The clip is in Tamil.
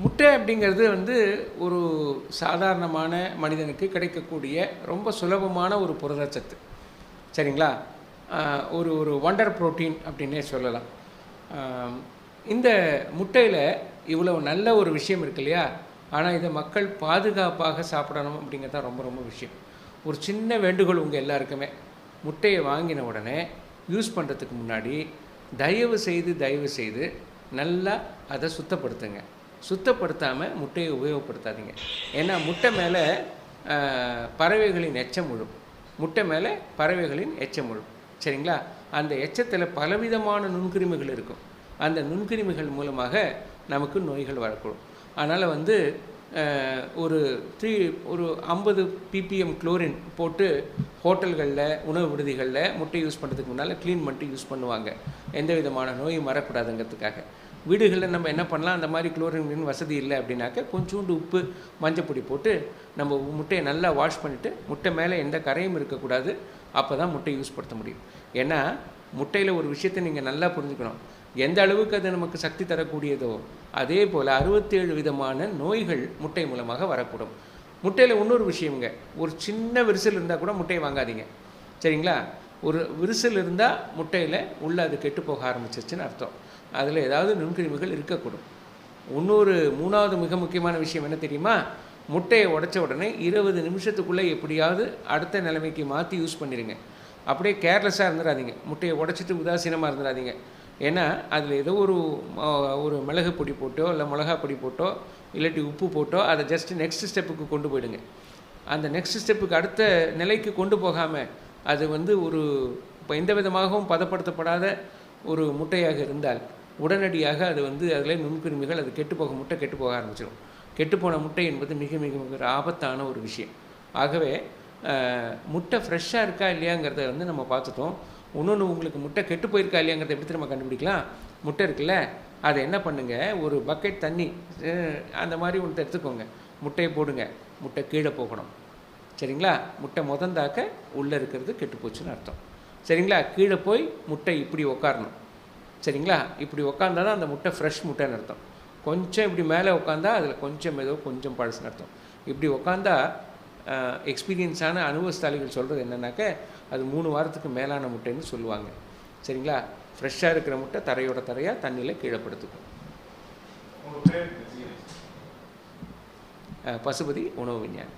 முட்டை அப்படிங்கிறது வந்து ஒரு சாதாரணமான மனிதனுக்கு கிடைக்கக்கூடிய ரொம்ப சுலபமான ஒரு புரதச்சத்து. சரிங்களா? ஒரு ஒரு வண்டர் புரோட்டீன் அப்படின்னே சொல்லலாம். இந்த முட்டையில் இவ்வளோ நல்ல ஒரு விஷயம் இருக்கு இல்லையா? ஆனால் இதை மக்கள் பாதுகாப்பாக சாப்பிடணும் அப்படிங்கிறது தான் ரொம்ப ரொம்ப விஷயம். ஒரு சின்ன வேண்டுகோள் உங்கள் எல்லாருக்குமே, முட்டையை வாங்கின உடனே யூஸ் பண்ணுறதுக்கு முன்னாடி தயவு செய்து நல்லா அதை சுத்தப்படுத்துங்க. சுத்தப்படுத்தாமல் முட்டையை உபயோகப்படுத்தாதீங்க. ஏன்னா முட்டை மேலே பறவைகளின் எச்சம் விழும். முட்டை மேலே பறவைகளின் எச்சம் விழும். சரிங்களா? அந்த எச்சத்தில் பலவிதமான நுண்கிருமிகள் இருக்கும். அந்த நுண்கிருமிகள் மூலமாக நமக்கு நோய்கள் வரக்கூடும். அதனால் வந்து ஒரு 50 ppm குளோரின் போட்டு ஹோட்டல்களில், உணவு விடுதிகளில் முட்டை யூஸ் பண்ணுறதுக்கு முன்னால் க்ளீன் பண்ணிட்டு யூஸ் பண்ணுவாங்க, எந்த விதமான நோயும் வரக்கூடாதுங்கிறதுக்காக. வீடுகளில் நம்ம என்ன பண்ணலாம், அந்த மாதிரி குளோரின் வசதி இல்லை அப்படின்னாக்க கொஞ்சோண்டு உப்பு, மஞ்சப்பொடி போட்டு நம்ம முட்டையை நல்லா வாஷ் பண்ணிவிட்டு, முட்டை மேலே எந்த கரையும் இருக்கக்கூடாது. அப்போ தான் முட்டை யூஸ் படுத்த முடியும். ஏன்னா முட்டையில் ஒரு விஷயத்தை நீங்கள் நல்லா புரிஞ்சுக்கணும். எந்த அளவுக்கு அது நமக்கு சக்தி தரக்கூடியதோ அதே போல் 67 விதமான நோய்கள் முட்டை மூலமாக வரக்கூடும். முட்டையில் இன்னொரு விஷயங்க, ஒரு சின்ன விரிசல் இருந்தால் கூட முட்டையை வாங்காதீங்க. சரிங்களா? ஒரு விரிசல் இருந்தால் முட்டையில் உள்ளே அது கெட்டு போக ஆரம்பிச்சிருச்சுன்னு அர்த்தம். அதில் ஏதாவது நுண்கிருமிகள் இருக்கக்கூடும். இன்னொரு 3வது மிக முக்கியமான விஷயம் என்ன தெரியுமா? முட்டையை உடைச்ச உடனே 20 நிமிஷத்துக்குள்ளே எப்படியாவது அடுத்த நிலைமைக்கு மாற்றி யூஸ் பண்ணிடுங்க. அப்படியே கேர்லெஸ்ஸாக இருந்துடாதீங்க. முட்டையை உடைச்சிட்டு உதாசீனமாக இருந்துடாதீங்க. ஏன்னா அதில் ஏதோ ஒரு மிளகு பொடி போட்டோ இல்லை மிளகா பொடி போட்டோ இல்லாட்டி உப்பு போட்டோ அதை ஜஸ்ட்டு நெக்ஸ்ட் ஸ்டெப்புக்கு கொண்டு போயிடுங்க. அந்த நெக்ஸ்ட் ஸ்டெப்புக்கு அடுத்த நிலைக்கு கொண்டு போகாமல் அது வந்து இப்போ எந்த விதமாகவும் பதப்படுத்தப்படாத ஒரு முட்டையாக இருந்தால் உடனடியாக அது வந்து அதில் நுண்கிருமிகள், அது முட்டை கெட்டு போக ஆரம்பிச்சிடும். கெட்டுப்போன முட்டை என்பது மிக மிக மிக ஆபத்தான ஒரு விஷயம். ஆகவே முட்டை ஃப்ரெஷ்ஷாக இருக்கா இல்லையாங்கிறத வந்து நம்ம பார்த்துட்டோம். இன்னொன்று, உங்களுக்கு முட்டை கெட்டு போயிருக்கா இல்லையாங்கிறத எப்படி நம்ம கண்டுபிடிக்கலாம்? முட்டை இருக்குல்ல, அதை என்ன பண்ணுங்கள், ஒரு பக்கெட் தண்ணி அந்த மாதிரி ஒன்று எடுத்துக்கோங்க, முட்டையை போடுங்க. முட்டை கீழே போகணும். சரிங்களா? முட்டை முதந்தாக்க உள்ளே இருக்கிறது கெட்டு போச்சுன்னு அர்த்தம். சரிங்களா? கீழே போய் முட்டை இப்படி உட்காரணும். சரிங்களா? இப்படி உட்காந்தா தான் அந்த முட்டை ஃப்ரெஷ் முட்டைன்னு அர்த்தம். கொஞ்சம் இப்படி மேலே உட்காந்தா அதில் கொஞ்சம் பழசுன்னு அர்த்தம். இப்படி உட்காந்தா எக்ஸ்பீரியன்ஸான அனுபவஸ்தாலிகள் சொல்கிறது என்னென்னாக்க அது 3 வாரத்துக்கு மேலான முட்டைன்னு சொல்லுவாங்க. சரிங்களா? ஃப்ரெஷ்ஷாக இருக்கிற முட்டை தரையாக தண்ணியில் கீழே படுத்துக்கும். பசுபதி உணவு விஞ்ஞானி.